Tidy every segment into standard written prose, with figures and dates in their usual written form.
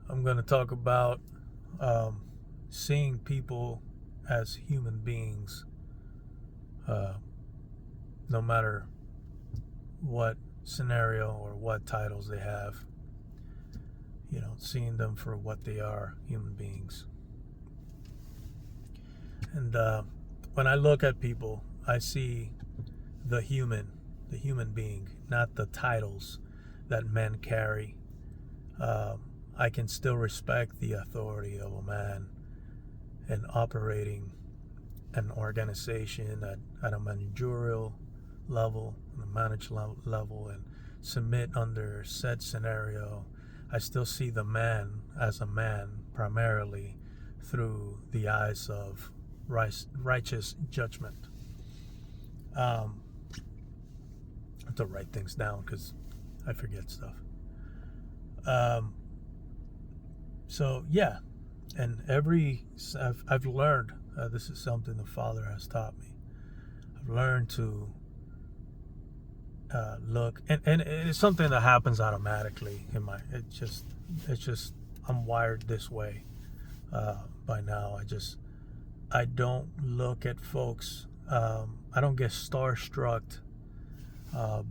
I'm going to talk about um, seeing people as human beings, uh, no matter what scenario or what titles they have. Seeing them for what they are, human beings. And when I look at people, I see the human being, not the titles that men carry. I can still respect the authority of a man and operating an organization at a managerial level, a level, and submit under said scenario. I still see the man as a man primarily through the eyes of righteous judgment. Um, I have to write things down because I forget stuff. Um, so yeah, and I've learned, this is something the Father has taught me. I've learned to look, and it's something that happens automatically in my. It's just I'm wired this way by now. I don't look at folks. I don't get starstruck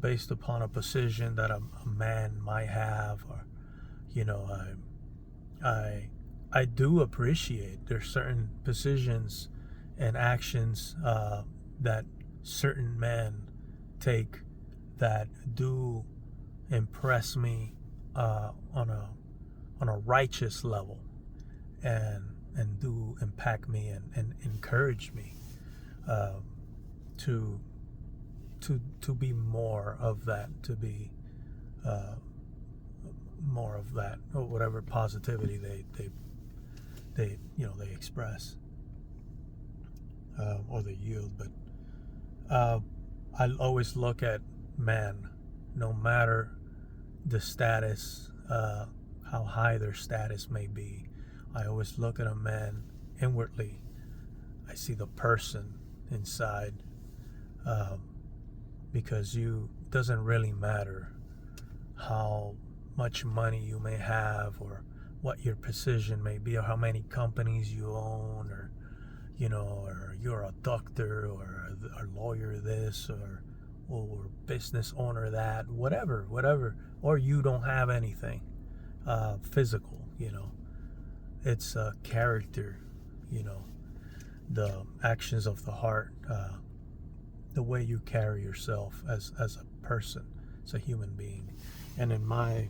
based upon a position that a man might have, or you know, I I do appreciate there's certain positions and actions that certain men take that do impress me on a righteous level, and do impact me and encourage me uh, to to be more of that, to be uh, more of that, or whatever positivity they express or they yield. But I always look at man, no matter the status, how high their status may be. I always look at a man inwardly. I see the person inside, um, because it doesn't really matter how much money you may have, or what your position may be, or how many companies you own, or or you're a doctor, or a lawyer this, or business owner that, whatever, or you don't have anything physical. It's character, the actions of the heart, the way you carry yourself as a person, as a human being. And in my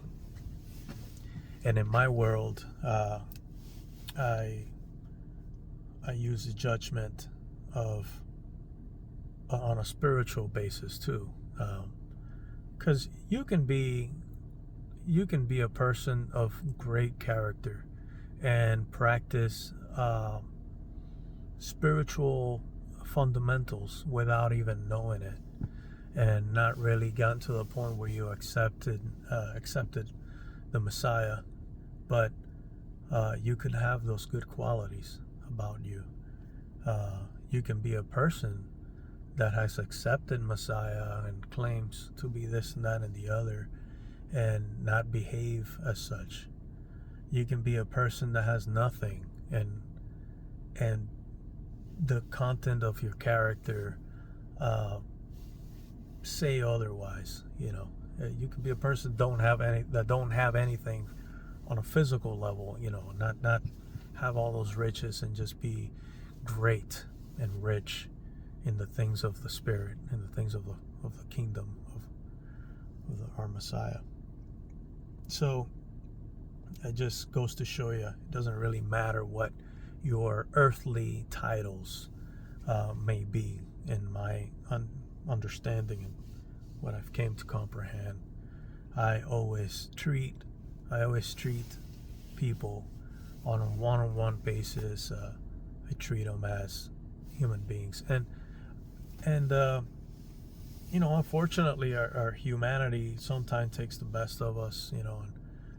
world, I use the judgment of on a spiritual basis too, because you can be a person of great character and practice spiritual fundamentals without even knowing it, and not really gotten to the point where you accepted the Messiah, but you can have those good qualities about you. You can be a person that has accepted Messiah and claims to be this and that and the other, and not behave as such. You can be a person that has nothing, and the content of your character say otherwise. You can be a person that don't have anything on a physical level. Not have all those riches and just be great and rich in the things of the Spirit, in the things of the kingdom of our Messiah. So it just goes to show you, it doesn't really matter what your earthly titles may be. In my understanding and what I've came to comprehend, I always treat people on a one-on-one basis. I treat them as human beings, and unfortunately, our humanity sometimes takes the best of us. And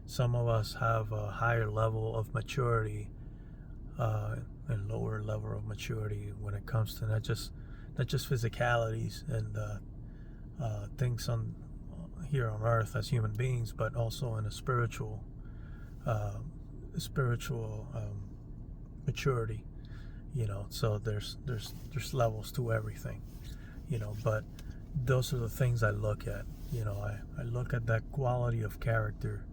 some of us have a higher level of maturity and lower level of maturity when it comes to not just physicalities and things on here on earth as human beings, but also in a spiritual spiritual maturity, so there's levels to everything, but those are the things I look at. I look at that quality of character.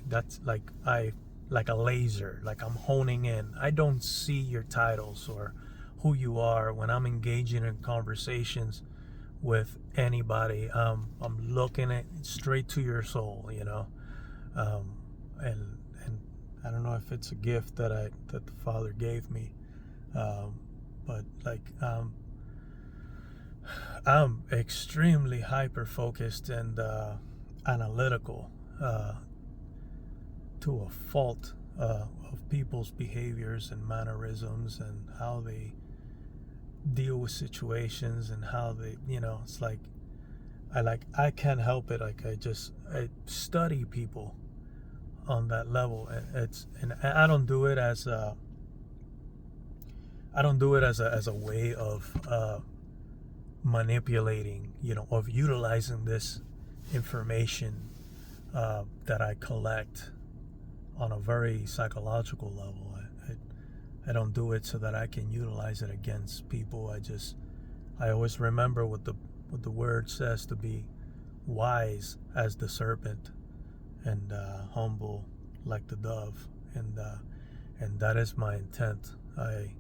That's like a laser, like I'm honing in. I don't see your titles or who you are when I'm engaging in conversations with anybody. I'm looking at straight to your soul, and I don't know if it's a gift that the Father gave me, but I'm extremely hyper focused and analytical to a fault of people's behaviors and mannerisms and how they deal with situations and how they, it's like I can't help it. I study people on that level. And I don't do it as a way of manipulating, of utilizing this information that I collect on a very psychological level. I don't do it so that I can utilize it against people. I always remember what the word says, to be wise as the serpent and humble like the dove, and that is my intent. I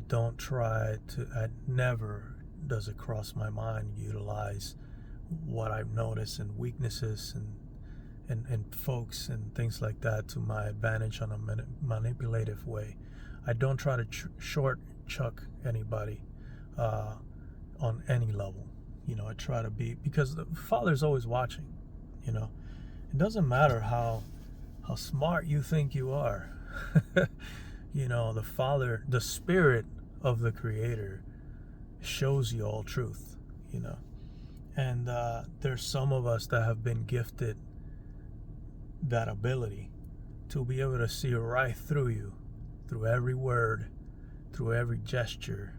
don't try to. I never does it cross my mind utilize what I've noticed and weaknesses and folks and things like that to my advantage on a manipulative way. I don't try to short chuck anybody on any level. I try to be, because the Father's always watching. It doesn't matter how smart you think you are. The Father, the Spirit of the Creator, shows you all truth. And there's some of us that have been gifted that ability to be able to see right through you, through every word, through every gesture,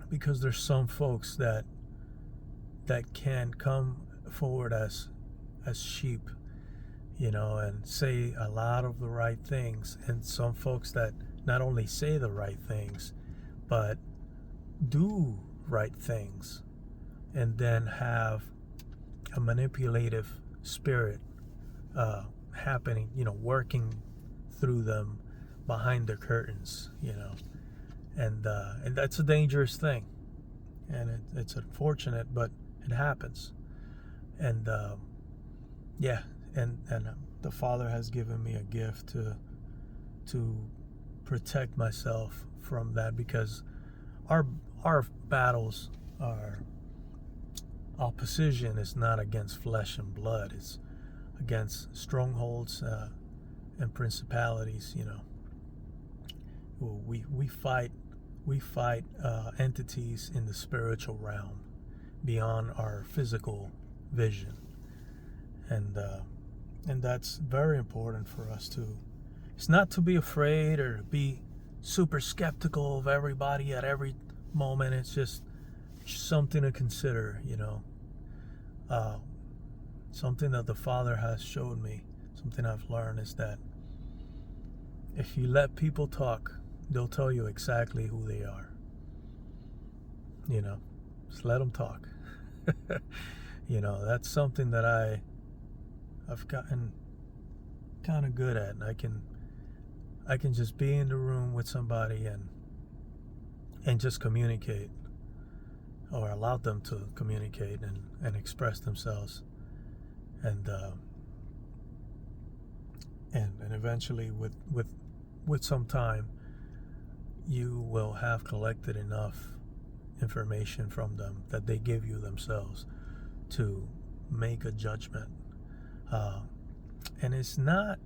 because there's some folks that can come forward as sheep, and say a lot of the right things, and some folks that not only say the right things but do right things, and then have a manipulative spirit happening, working through them behind the curtains, and that's a dangerous thing, and it's unfortunate, but it happens. And and the Father has given me a gift to protect myself from that, because our battles, our opposition is not against flesh and blood. It's against strongholds and principalities. We fight entities in the spiritual realm beyond our physical vision, and that's very important for us to. It's not to be afraid or be super skeptical of everybody at every moment. It's just something to consider, something that the Father has showed me, something I've learned, is that if you let people talk, they'll tell you exactly who they are. Just let them talk. That's something that I've gotten kind of good at. And I can just be in the room with somebody and just communicate, or allow them to communicate and express themselves, and eventually with some time you will have collected enough information from them that they give you themselves to make a judgment. And it's not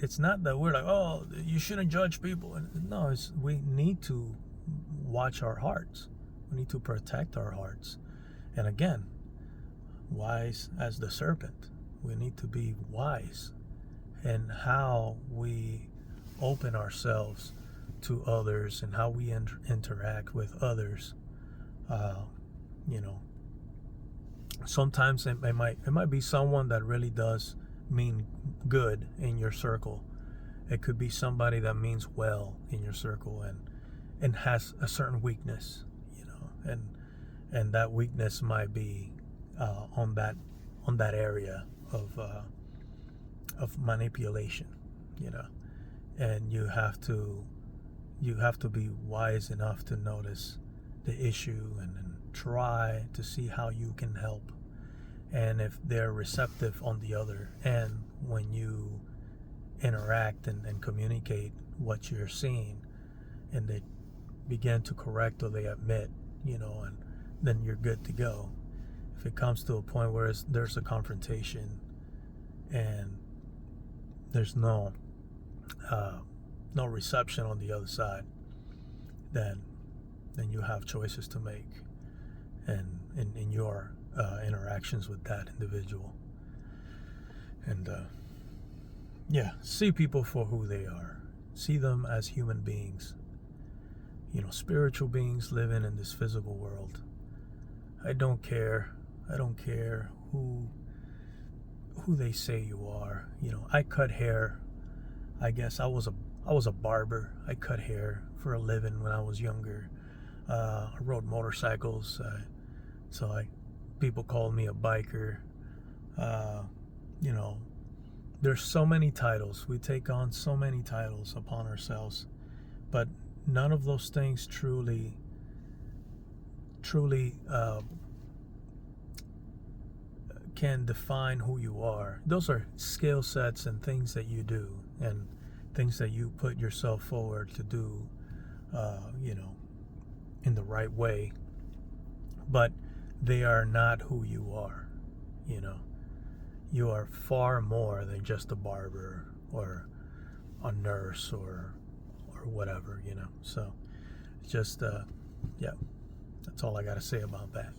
that we're like, oh, you shouldn't judge people. No, we need to watch our hearts. We need to protect our hearts. And again, wise as the serpent. We need to be wise in how we open ourselves to others and how we interact with others. Sometimes it might be someone that really does mean good in your circle. It could be somebody that means well in your circle and has a certain weakness, and that weakness might be on that area of manipulation, and you have to be wise enough to notice the issue and try to see how you can help. And if they're receptive on the other end when you interact and communicate what you're seeing, and they begin to correct or they admit, and then you're good to go. If it comes to a point where there's a confrontation and there's no reception on the other side, then you have choices to make, and in your interactions with that individual. And see people for who they are. See them as human beings, spiritual beings living in this physical world. I don't care who they say you are. I cut hair. I guess I was a barber. I cut hair for a living when I was younger. I rode motorcycles, so people called me a biker. There's so many titles. We take on so many titles upon ourselves, but none of those things truly can define who you are. Those are skill sets and things that you do and things that you put yourself forward to do, in the right way. But they are not who you are. You are far more than just a barber or a nurse or whatever. So just that's all I got to say about that.